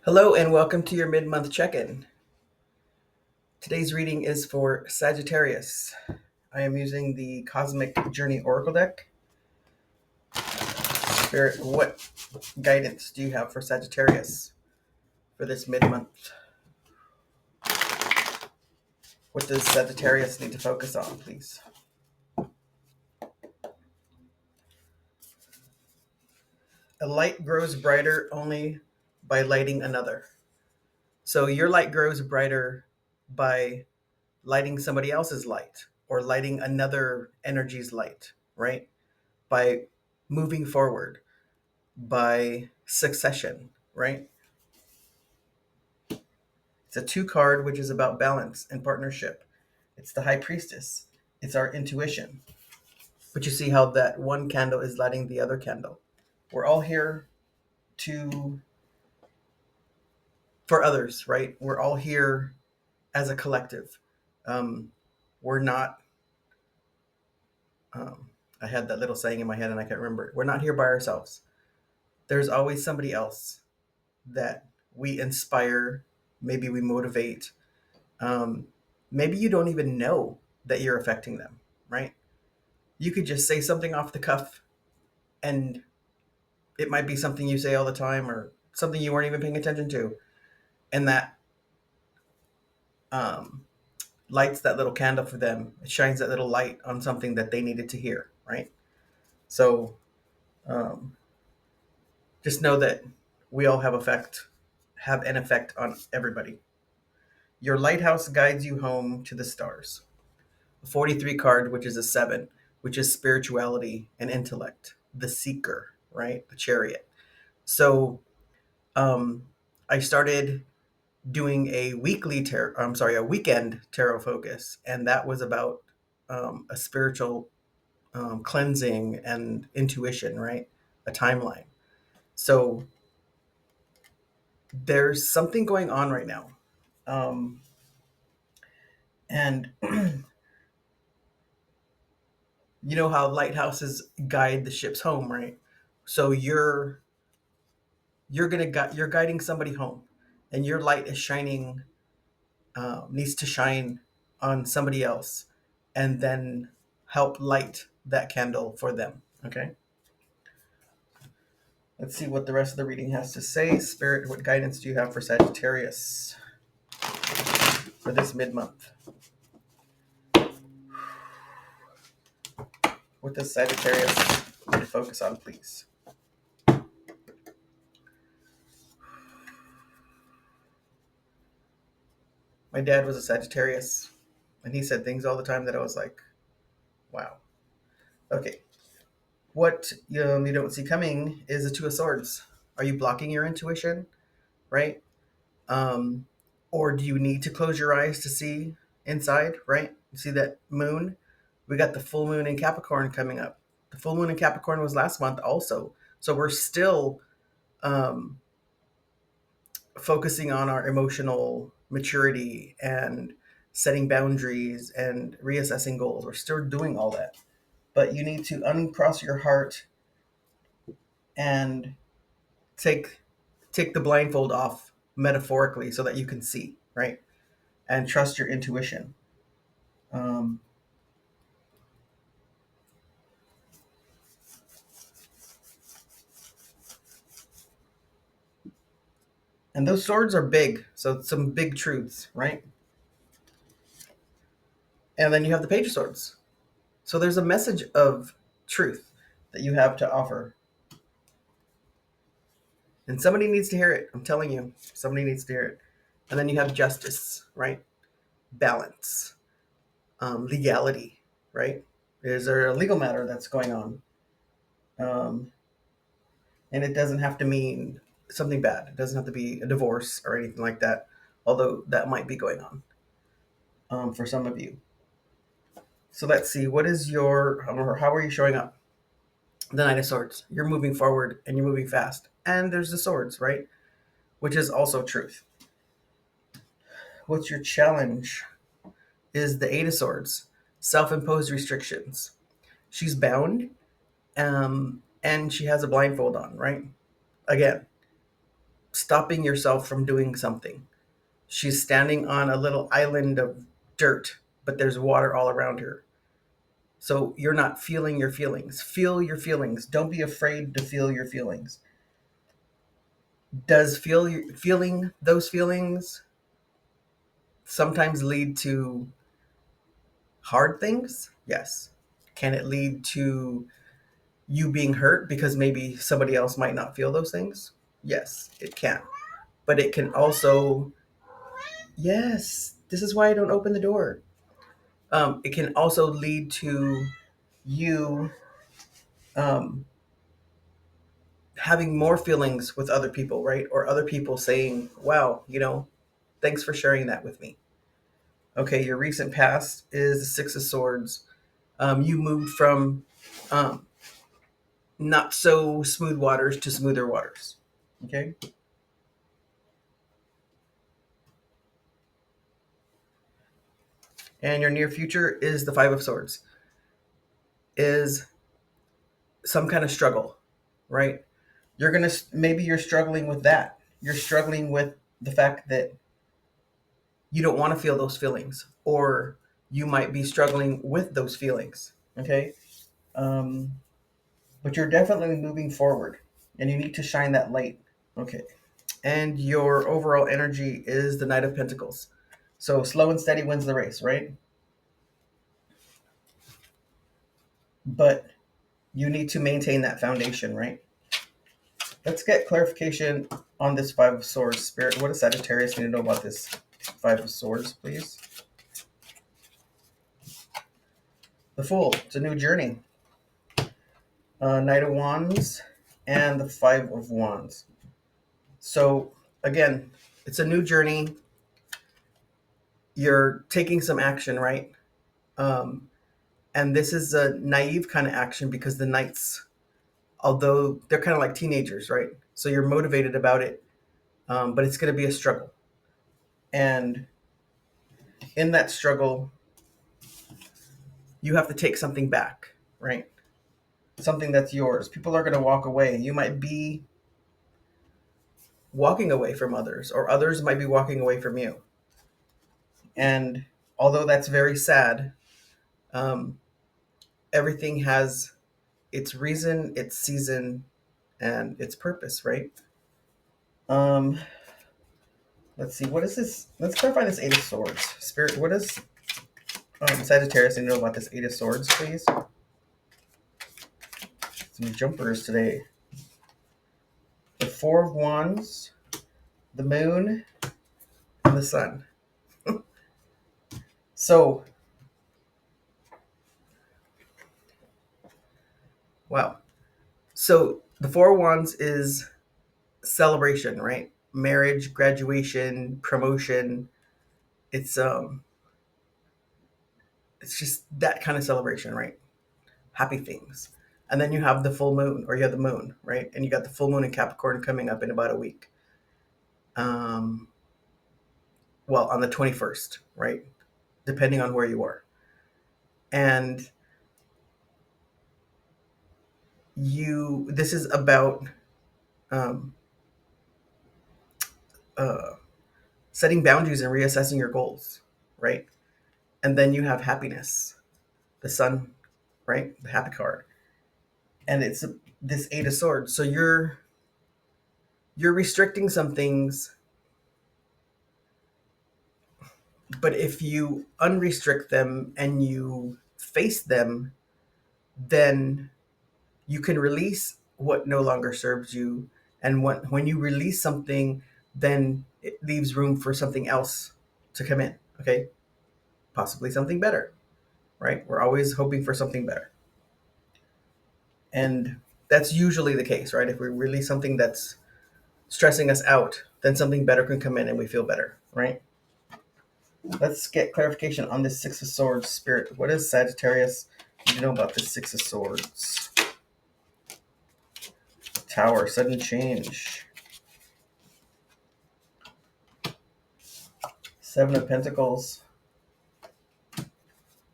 Hello and welcome to your mid-month check-in. Today's reading is for Sagittarius. I am using the Cosmic Journey Oracle deck. Spirit, what guidance do you have for Sagittarius for this mid-month? What does Sagittarius need to focus on, please? A light grows brighter only by lighting another. So your light grows brighter by lighting somebody else's light or lighting another energy's light, right? By moving forward, by succession, right? It's a 2 card, which is about balance and partnership. It's the High Priestess. It's our intuition. But you see how that one candle is lighting the other candle. We're all here to for others, right? We're all here as a collective. We're not. I had that little saying in my head and I can't remember it. We're not here by ourselves. There's always somebody else that we inspire. Maybe we motivate. Um, Maybe you don't even know that you're affecting them, right? You could just say something off the cuff, and it might be something you say all the time or something you weren't even paying attention to. And that um, lights that little candle for them. It shines that little light on something that they needed to hear, right? So um, just know that we all have an effect on everybody. Your lighthouse guides you home to the stars. 43 card, which is a 7, which is spirituality and intellect, the seeker, right? The chariot. So um, I started doing a weekend tarot focus, and that was about a spiritual cleansing and intuition, right? A timeline. So there's something going on right now. Um, and you know how lighthouses guide the ships home, right? So you're guiding somebody home, and your light is shining, needs to shine on somebody else, and then help light that candle for them. Okay. Let's see what the rest of the reading has to say. Spirit, what guidance do you have for Sagittarius for this mid-month? What does Sagittarius need to focus on, please? My dad was a Sagittarius, and he said things all the time that I was like, wow. Okay. What you don't see coming is the Two of Swords. Are you blocking your intuition, right? Um, or do you need to close your eyes to see inside, right? You see that moon? We got the full moon in Capricorn coming up. The full moon in Capricorn was last month also. So we're still um, focusing on our emotional maturity and setting boundaries and reassessing goals. We're still doing all that. But you need to uncross your heart and take take the blindfold off metaphorically so that you can see, right? And trust your intuition. Um, and those swords are big, so some big truths, right? And then you have the Page of Swords. So there's a message of truth that you have to offer. And somebody needs to hear it. I'm telling you, somebody needs to hear it. And then you have justice, right? Balance, legality, right? Is there a legal matter that's going on? Um, and it doesn't have to mean something bad. It doesn't have to be a divorce or anything like that, although that might be going on for some of you. So let's see, what is how are you showing up? The Knight of Swords. You're moving forward and you're moving fast. And there's the swords, right? Which is also truth. What's your challenge? Is the Eight of Swords. Self-imposed restrictions. She's bound, and she has a blindfold on, right? Again, stopping yourself from doing something. She's standing on a little island of dirt, but there's water all around her. So you're not feeling your feelings. Feel your feelings. Don't be afraid to feel your feelings. Does feeling those feelings sometimes lead to hard things? Yes. Can it lead to you being hurt because maybe somebody else might not feel those things? Yes, it can. But it can also, yes, this is why I don't open the door. It can also lead to you um, having more feelings with other people, right? Or other people saying, wow, thanks for sharing that with me. Okay, your recent past is the Six of Swords. You moved from um, not so smooth waters to smoother waters. Okay. And your near future is the Five of Swords, is some kind of struggle, right? Maybe you're struggling with that. You're struggling with the fact that you don't want to feel those feelings, or you might be struggling with those feelings. Okay. Um, but you're definitely moving forward, and you need to shine that light. Okay. And your overall energy is the Knight of Pentacles. So slow and steady wins the race, right? But you need to maintain that foundation, right? Let's get clarification on this Five of Swords. Spirit, what does Sagittarius need to know about this Five of Swords, please? The Fool. It's a new journey. Knight of Wands and the Five of Wands. So again, it's a new journey. You're taking some action, right? Um, and this is a naive kind of action because the knights, although they're kind of like teenagers, right? So you're motivated about it, but it's going to be a struggle. And in that struggle, you have to take something back, right? Something that's yours. People are going to walk away. You might be walking away from others, or others might be walking away from you. And although that's very sad, um, everything has its reason, its season, and its purpose, right? Um, let's see. What is this? Let's clarify this Eight of Swords. Spirit, what does Sagittarius need to know about this Eight of Swords, please? Some jumpers today. The Four of Wands, the Moon, and the Sun. So, wow. So the Four of Wands is celebration, right? Marriage, graduation, promotion. It's it's just that kind of celebration, right? Happy things. And then you have the full moon, or you have the moon, right? And you got the full moon in Capricorn coming up in about a week. Um, well, on the 21st, right? Depending on where you are. And this is about um, uh, setting boundaries and reassessing your goals, right? And then you have happiness, the sun, right? The happy card. And it's this Eight of Swords. So you're restricting some things, but if you unrestrict them and you face them, then you can release what no longer serves you. And when you release something, then it leaves room for something else to come in. Okay, possibly something better, right? We're always hoping for something better, and that's usually the case, right? If we release something that's stressing us out, then something better can come in and we feel better, right? Let's get clarification on this Six of Swords. Spirit, what does Sagittarius need to know about this Six of Swords? Tower, sudden change. Seven of Pentacles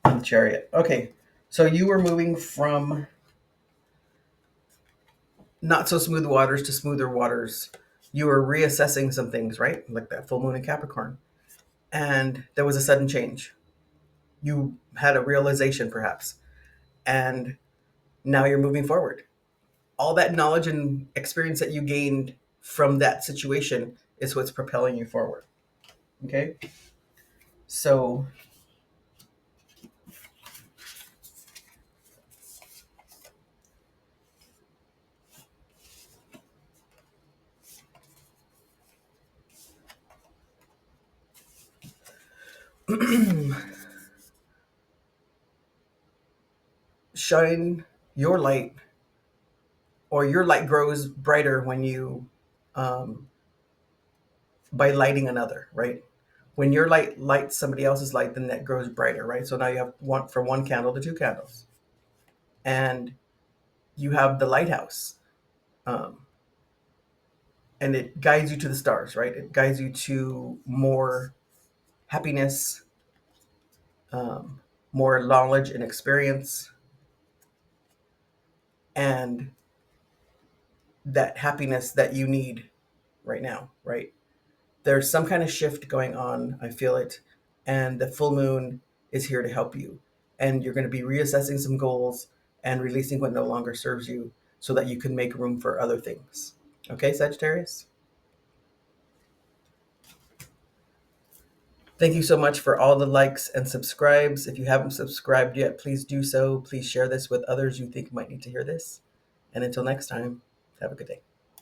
and the Chariot. Okay, so you were moving from not so smooth waters to smoother waters. You were reassessing some things, right? Like that full moon in Capricorn. And there was a sudden change. You had a realization, perhaps. And now you're moving forward. All that knowledge and experience that you gained from that situation is what's propelling you forward. Okay? So, shine your light, or your light grows brighter when you, um, by lighting another, right? When your light lights somebody else's light, then that grows brighter, right? So now you have one, from one candle to two candles, and you have the lighthouse, um, and it guides you to the stars, right? It guides you to more happiness, um, more knowledge and experience, and that happiness that you need right now, right? There's some kind of shift going on. I feel it. And the full moon is here to help you. And you're going to be reassessing some goals and releasing what no longer serves you so that you can make room for other things. Okay, Sagittarius? Thank you so much for all the likes and subscribes. If you haven't subscribed yet, please do so. Please share this with others you think might need to hear this. And until next time, have a good day.